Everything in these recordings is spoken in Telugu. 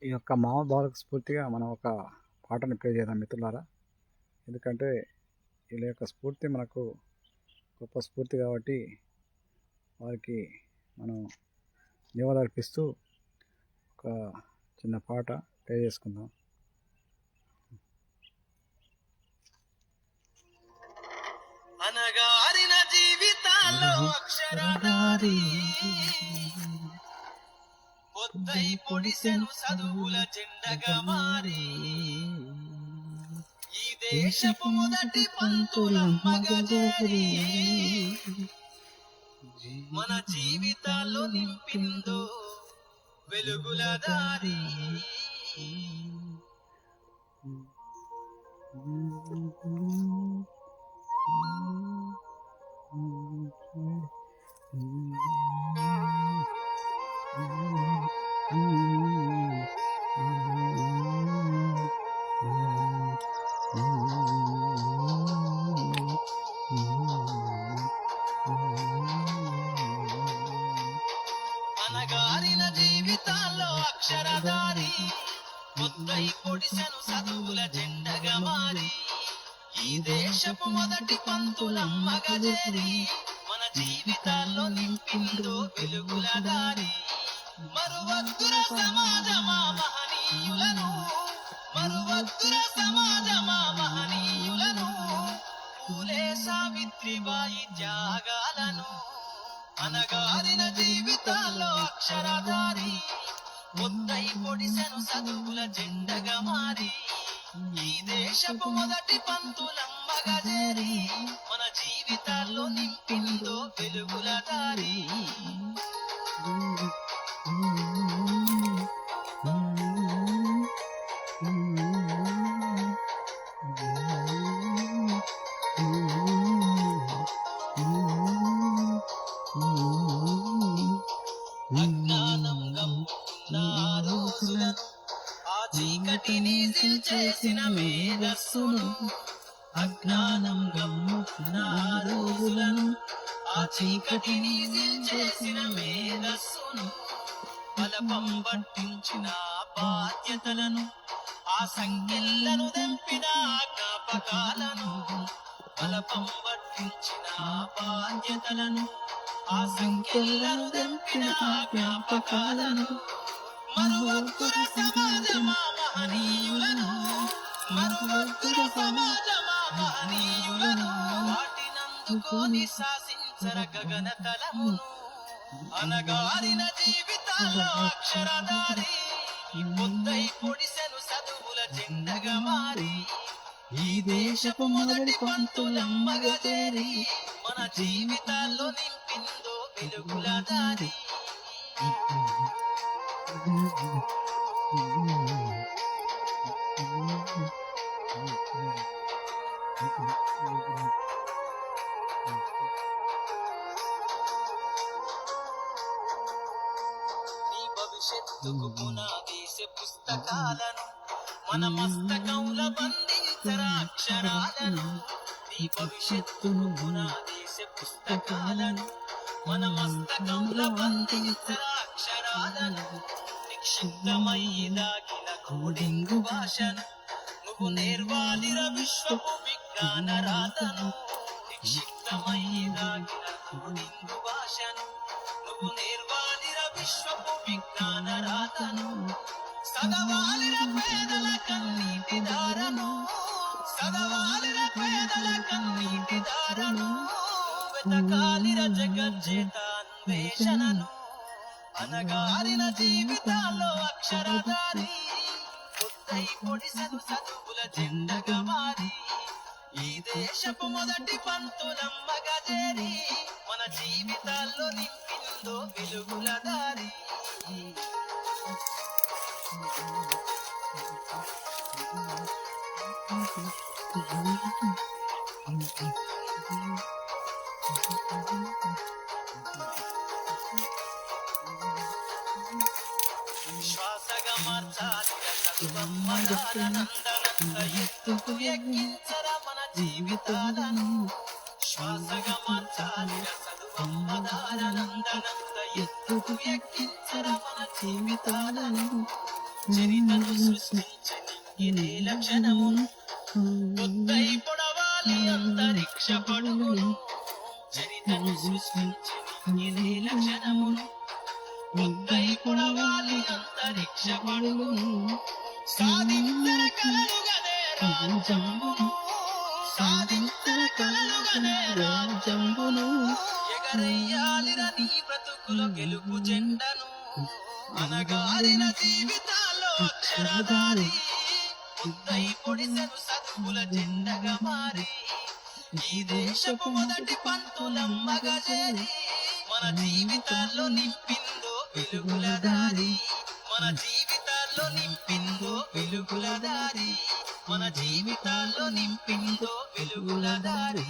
ఈ యొక్క మహానుభావులకు స్ఫూర్తిగా మనం ఒక పాటను ప్లే చేద్దాం మిత్రులారా. ఎందుకంటే వీళ్ళ యొక్క స్ఫూర్తి మనకు గొప్ప స్ఫూర్తి కాబట్టి వారికి మనం నివాళులర్పిస్తూ ఒక చిన్న పాట ప్లే చేసుకుందాం. అనగారిన జీవితాల్లో అక్షరధారి పొద్దై పొడిసెను చదువుల జెండగా మారి ఈ దేశపు మొదటి పంతుల మగజరి మన జీవితాల్లో నింపిందో వెలుగుల దారి. అనగారిన జీవితాల్లో అక్షరధారి పొద్దై పొడిసెను చదువుల జెండగా మారి ఈ దేశపు మొదటి పంతులమ్మ గజరి మన జీవితాల్లో నింపిందో వెలుగుల దారి. మరువద్దుర సమాజమా మహనీయులను, మరువద్దుర సమాజమా మహనీయులను, పూలే సావిత్రిబాయి త్యాగాలను. అనగారిన జీవితాల్లో అక్షరధారి పొద్దై పొడిసెను చదువుల జెండగా మారి ఈ దేశపు మొదటి పంతులమ్మ గజరి మన జీవితాల్లో నింపిందో వెలుగుల దారి. అజ్ఞానం గమ్ముకున్న ఆ రోజులను, ఆ చీకటిని చేసిన మేధస్సును, అజ్ఞానం గమ్ముకున్న ఆ రోజులను, ఆ చీకటిని చేసిన మేధస్సును, బలపం పట్టించిన బాధ్యతలను, ఆ సంఖ్యలను దంపిన జ్ఞాపకాలను, బలపం పట్టించిన బాధ్యతలను, ఆ సంఖ్యలను దంపిన జ్ఞాపకాలను. మరువద్దుర సమాజమా మహనీయులను, మరువద్దుర సమాజమా మహనీయులను, వాటినందుకొని శాసించర గగనతలమును. అనగారిన జీవితాల్లో అక్షరధారి పొద్దై పొడిసెను చదువుల జెండగా మారి ఈ దేశపు మొదటి పంతులమ్మ గజరి మన జీవితాల్లో నింపిందో వెలుగుల దారి. నీ భవిష్యత్తుకు పునాదీసే పుస్తకాలను మన మస్తకంలో బంధించర అక్షరాలను. నీ భవిష్యత్తును పునాదీసే పుస్తకాలను మన మస్తకంలో బంధించర అక్షరాలను. నిక్షిప్తమయ్యి దాగిన కోడింగు భాషను నువ్వు నేర్వాలిర విశ్వపు విజ్ఞాన రాతను. నిక్షిప్తమయ్యి దాగిన కోడింగు భాషను నువ్వు నేర్వాలిర విశ్వపు విజ్ఞాన రాతను. సగవాలిర పేదల కన్నీటి దారను, సగవాలిర పేదల కన్నీటి దారను, వెతకాలిర జగజ్జేత అన్వేషణను. అనగారిన జీవితాల్లో అక్షరధారి పొద్దై పొడిసెను చదువుల జెండగా మారి ఈ దేశపు మొదటి పంతులమ్మ గజరి మన జీవితాల్లో నింపిందో వెలుగుల దారి. శ్వాసగా మార్చాలి చదువమ్మ దారనందనంత ఎత్తుకు ఎక్కించర మన జీవితాలను. శ్వాసగా మార్చాలి చదువమ్మ దారనందనంత ఎత్తుకు ఎక్కించర మన జీవితాలను. చరితను సృష్టించని ఈ నేల క్షణమును బుద్ధై పొడవాలి అంతరిక్ష పడుగును చరితను సృష్టించని ఈ నేల క్షణమును బుద్ధై పొడవాలి అంతరిక్ష పడుగును సాధించర కలలుగనే రాజంబును సాధించర కలలుగనే రాజంబును ఎగరయ్యాలిర నీ బ్రతుకుల గెలుపు జెండను అనగారిన జీవితాల్లో అక్షరధారి బుద్ధై పొడిసెను సత్తుల జెండగా మారి ఈ దేశపు మొదటి పంతులమ్మగా చేరి మన జీవితాల్లో నింపిందో వెలుగుల దారి మన జీవితాల్లో నింపిందో వెలుగుల దారి మన జీవితాల్లో నింపిందో వెలుగుల దారి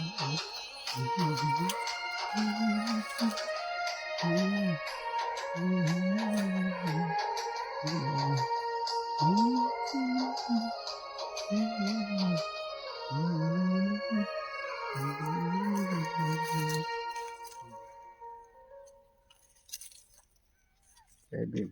జై భీమ్.